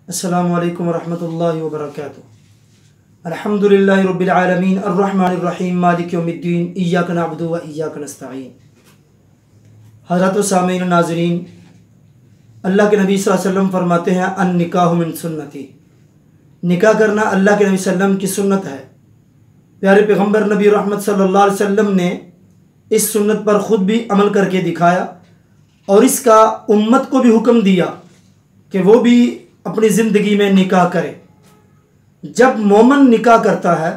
अस्सलामु अलैकुम वरहमतुल्लाहि वबरकातुहू। अल्हम्दुलिल्लाहि रब्बिल आलमीन अर्रहमानिर रहीम मालिकि यौमिद्दीन इय्याका नअबुदु व इय्याका नस्तईन। हज़रत सामीन नाज़रीन, अल्लाह के नबी सल्लल्लाहु अलैहि वसल्लम फरमाते हैं अन निकाह मिन सुन्नती, निकाह करना अल्लाह के नबी सल्लल्लाहु अलैहि वसल्लम की सुन्नत है। प्यारे पैगम्बर नबी रहमत सल्लल्लाहु अलैहि वसल्लम ने इस सुन्नत पर ख़ुद भी अमल करके दिखाया और इसका उम्मत को भी हुक्म दिया कि वो भी अपनी ज़िंदगी में निकाह करे। जब मोमन निकाह करता है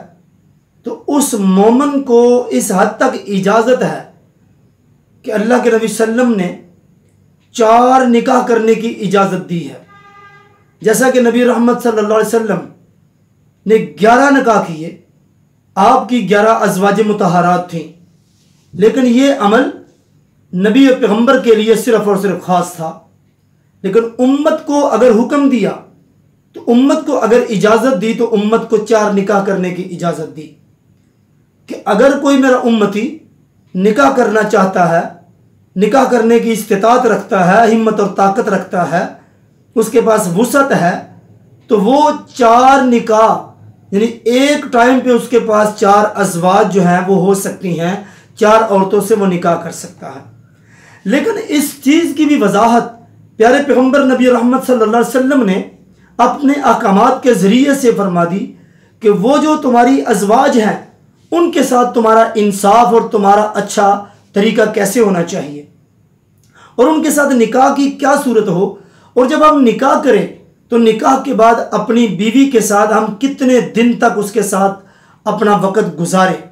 तो उस मोमन को इस हद तक इजाज़त है कि अल्लाह के नबी सल्लम ने 4 निकाह करने की इजाज़त दी है। जैसा कि नबी रहमत सल्लल्लाहु अलैहि वसल्लम ने 11 निकाह किए, आपकी 11 अज़वाज मुतहरात थीं, लेकिन ये अमल नबी पैगम्बर के लिए सिर्फ़ और सिर्फ ख़ास था। लेकिन उम्मत को अगर हुक्म दिया तो उम्मत को अगर इजाज़त दी तो उम्मत को 4 निकाह करने की इजाज़त दी कि अगर कोई मेरा उम्मती निकाह करना चाहता है, निकाह करने की इस्तिताअत रखता है, हिम्मत और ताकत रखता है, उसके पास वुसअत है, तो वो 4 निकाह यानी एक टाइम पे उसके पास 4 अज़वाज जो हैं वो हो सकती हैं, 4 औरतों से वो निकाह कर सकता है। लेकिन इस चीज़ की भी वजाहत प्यारे पैगम्बर नबी रहमत सल्लल्लाहु अलैहि वसल्लम ने अपने अहकामात के ज़रिए से फरमा दी कि वो जो तुम्हारी अज़वाज हैं उनके साथ तुम्हारा इंसाफ और तुम्हारा अच्छा तरीका कैसे होना चाहिए और उनके साथ निकाह की क्या सूरत हो, और जब हम निकाह करें तो निकाह के बाद अपनी बीवी के साथ हम कितने दिन तक उसके साथ अपना वक़्त गुजारें।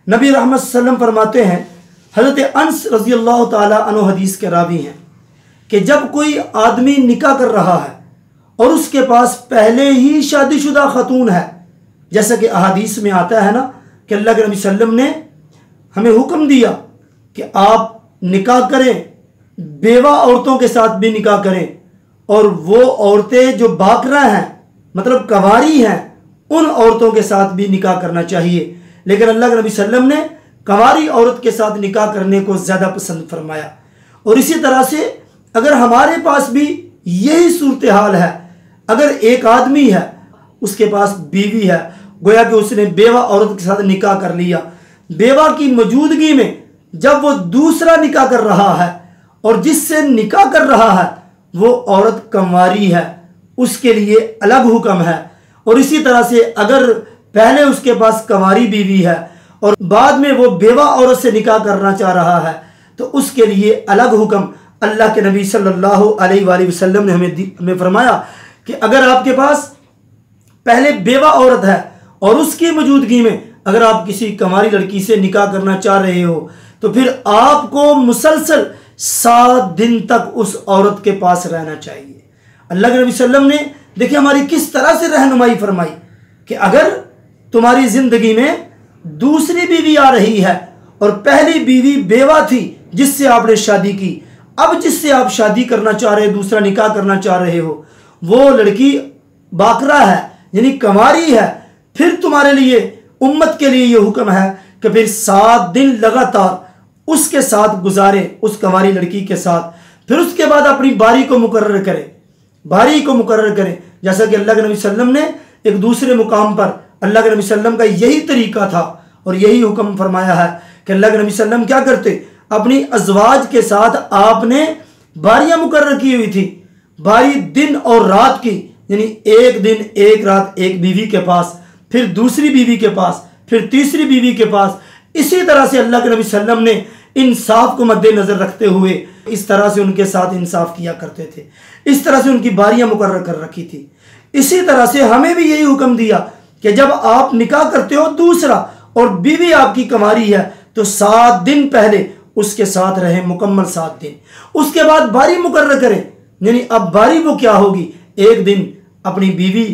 नबी रहमत सल्लल्लाहु अलैहि वसल्लम फरमाते हैं, हज़रत अनस रज़ी अल्लाह ताला अन्हु हदीस के रावी हैं कि जब कोई आदमी निकाह कर रहा है और उसके पास पहले ही शादीशुदा खतून है, जैसा कि अहादीस में आता है ना कि अल्लाह के नबी सल्लम ने हमें हुक्म दिया कि आप निकाह करें, बेवा औरतों के साथ भी निकाह करें, और वो औरतें जो बाकरा हैं मतलब कवारी हैं उन औरतों के साथ भी निकाह करना चाहिए। लेकिन अल्लाह के नबी सल्लम ने कवारी औरत के साथ निकाह करने को ज़्यादा पसंद फरमाया। और इसी तरह से अगर हमारे पास भी यही सूरत हाल है, अगर एक आदमी है उसके पास बीवी है, गोया कि उसने बेवा औरत के साथ निकाह कर लिया, बेवा की मौजूदगी में जब वो दूसरा निकाह कर रहा है और जिससे निकाह कर रहा है वो औरत कंवारी है, उसके लिए अलग हुक्म है। और इसी तरह से अगर पहले उसके पास कंवारी बीवी है और बाद में वो बेवा औरत से निकाह करना चाह रहा है तो उसके लिए अलग हुक्म अल्लाह के नबी सल्लल्लाहु अलैहि वसल्लम ने हमें फरमाया कि अगर आपके पास पहले बेवा औरत है और उसकी मौजूदगी में अगर आप किसी कंवारी लड़की से निकाह करना चाह रहे हो तो फिर आपको मुसलसल 7 दिन तक उस औरत के पास रहना चाहिए। अल्लाह के नबी सल्लम ने देखिए हमारी किस तरह से रहनुमाई फरमाई कि अगर तुम्हारी ज़िंदगी में दूसरी बीवी आ रही है और पहली बीवी बेवा थी जिससे आपने शादी की, अब जिससे आप शादी करना चाह रहे, दूसरा निकाह करना चाह रहे हो, वो लड़की बाकरा है यानी कंवारी है, फिर तुम्हारे लिए उम्मत के लिए ये हुक्म है कि फिर 7 दिन लगातार उसके साथ गुजारे, उस कंवारी लड़की के साथ। फिर उसके बाद अपनी बारी को मुकर्रर करें, बारी को मुकर्रर करें। जैसा कि अल्लाह के नबी सल्लम ने एक दूसरे मुकाम पर अल्लाह के नबी सल्लम का यही तरीका था और यही हुक्म फरमाया है कि अल्लाह के नबी सल्लम क्या करते, अपनी अज़वाज के साथ आपने बारियां मुकर्रर की हुई थी, बारी दिन और रात की, यानी एक दिन एक रात एक बीवी के पास, फिर दूसरी बीवी के पास, फिर तीसरी बीवी के पास। इसी तरह से अल्लाह के नबी सल्लम ने इंसाफ को मद्देनज़र रखते हुए इस तरह से उनके साथ इंसाफ किया करते थे, इस तरह से उनकी बारियां मुकर्रर कर रखी थी। इसी तरह से हमें भी यही हुक्म दिया कि जब आप निकाह करते हो दूसरा और बीवी आपकी कंवारी है तो 7 दिन पहले उसके साथ रहे, मुकम्मल 7 दिन। उसके बाद बारी मुकर्रर करें, यानी अब बारी वो क्या होगी, एक दिन अपनी बीवी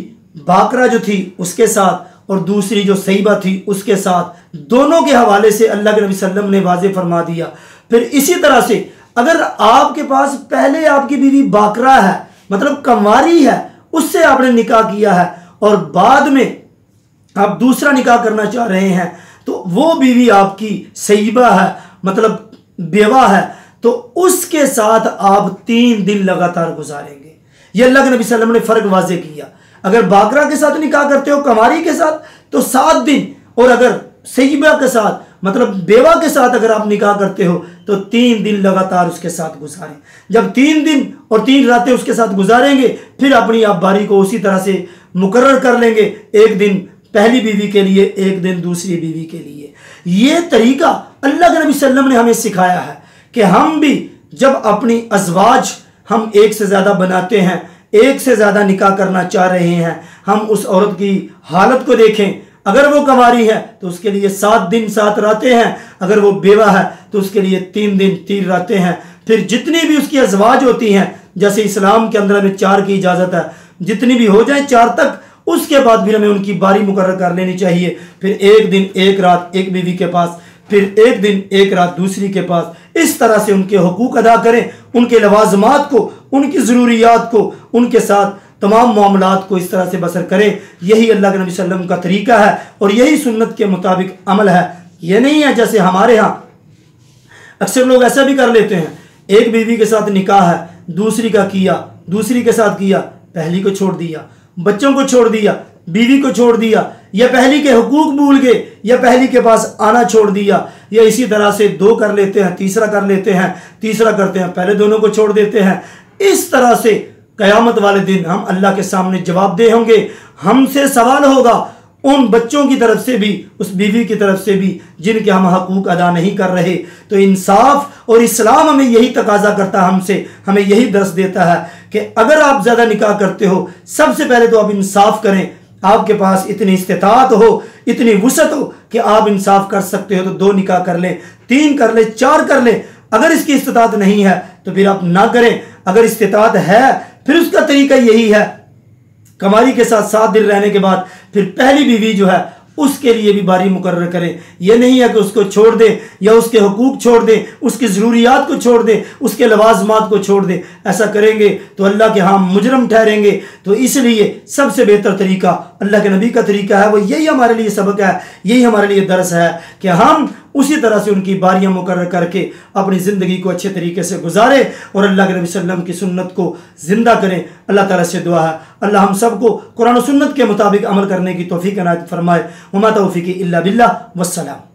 बाकरा जो थी उसके साथ और दूसरी जो सईबा थी उसके साथ, दोनों के हवाले से अल्लाह के नबी सल्लम ने वाज़े फरमा दिया। फिर इसी तरह से अगर आपके पास पहले आपकी बीवी बाकरा है मतलब कंवारी है, उससे आपने निकाह किया है और बाद में आप दूसरा निकाह करना चाह रहे हैं तो वो बीवी आपकी सईबा है मतलब बेवा है, तो उसके साथ आप 3 दिन लगातार गुजारेंगे। ये अल्लाह के नबी सल्लल्लाहु अलैहि वसल्लम ने फ़र्क वाज़े किया। अगर बाकरा के साथ निकाह करते हो, कमारी के साथ, तो 7 दिन, और अगर सैयबा के साथ मतलब बेवा के साथ अगर आप निकाह करते हो तो 3 दिन लगातार उसके साथ गुजारें। जब 3 दिन और 3 रातें उसके साथ गुजारेंगे, फिर अपनी आप बारी को उसी तरह से मुकर्रर कर लेंगे, एक दिन पहली बीवी के लिए, एक दिन दूसरी बीवी के लिए। ये तरीका अल्लाह के नबी सल्लल्लाहु अलैहि वसल्लम ने हमें सिखाया है कि हम भी जब अपनी अज़वाज हम एक से ज़्यादा बनाते हैं, एक से ज़्यादा निकाह करना चाह रहे हैं, हम उस औरत की हालत को देखें। अगर वो कंवारी है तो उसके लिए 7 दिन 7 रातें हैं, अगर वो बेवा है तो उसके लिए 3 दिन 3 रातें हैं। फिर जितनी भी उसकी अज़वाज होती हैं, जैसे इस्लाम के अंदर हमें 4 की इजाज़त है, जितनी भी हो जाए 4 तक, उसके बाद फिर हमें उनकी बारी मुकर्रर कर लेनी चाहिए। फिर 1 दिन 1 रात एक बीवी के पास, फिर 1 दिन 1 रात दूसरी के पास। इस तरह से उनके हुकूक अदा करें, उनके लवाजमात को, उनकी ज़रूरियात को, उनके साथ तमाम मामलात को इस तरह से बसर करें। यही अल्लाह के नबी सल्लल्लाहु अलैहि वसल्लम का तरीका है और यही सुन्नत के मुताबिक अमल है। ये नहीं है जैसे हमारे यहाँ अक्सर लोग ऐसा भी कर लेते हैं, एक बीवी के साथ निकाह है, दूसरी का किया, दूसरी के साथ किया, पहली को छोड़ दिया, बच्चों को छोड़ दिया, बीवी को छोड़ दिया, या पहली के हुकूक भूल गए, या पहली के पास आना छोड़ दिया, या इसी तरह से 2 कर लेते हैं, तीसरा कर लेते हैं, तीसरा करते हैं, पहले दोनों को छोड़ देते हैं। इस तरह से क़यामत वाले दिन हम अल्लाह के सामने जवाबदेह होंगे। हमसे सवाल होगा उन बच्चों की तरफ से भी, उस बीवी की तरफ से भी जिनके हम हकूक अदा नहीं कर रहे। तो इंसाफ और इस्लाम हमें यही तकाजा करता है, हमसे हमें यही दर्स देता है कि अगर आप ज़्यादा निकाह करते हो, सबसे पहले तो आप इंसाफ करें। आपके पास इतनी इस्तिताअत हो, इतनी वुसअत हो कि आप इंसाफ कर सकते हो तो 2 निकाह कर लें, 3 कर लें, 4 कर लें। अगर इसकी इस्तिताअत नहीं है तो फिर आप ना करें। अगर इस्तिताअत है फिर उसका तरीका यही है, कमारी के साथ 7 दिन रहने के बाद फिर पहली बीवी जो है उसके लिए भी बारी मुकर्रर करें। यह नहीं है कि उसको छोड़ दें या उसके हुकूक छोड़ दें, उसकी ज़रूरियात को छोड़ दें, उसके लवाजमात को छोड़ दें। ऐसा करेंगे तो अल्लाह के यहाँ मुजरम ठहरेंगे। तो इसलिए सबसे बेहतर तरीका अल्लाह के नबी का तरीका है, वो यही हमारे लिए सबक है, यही हमारे लिए दर्स है कि हम उसी तरह से उनकी बारियां मुकर्रर करके अपनी ज़िंदगी को अच्छे तरीके से गुजारें और अल्लाह के नबी सल्लल्लाहु अलैहि वसल्लम की सुन्नत को ज़िंदा करें। अल्लाह ताला से दुआ है अल्लाह हम सबको कुरान और सुन्नत के मुताबिक अमल करने की तौफीक इनायत फरमाए। वमा तौफीकी इल्ला बिल्लाह, वस्सलाम।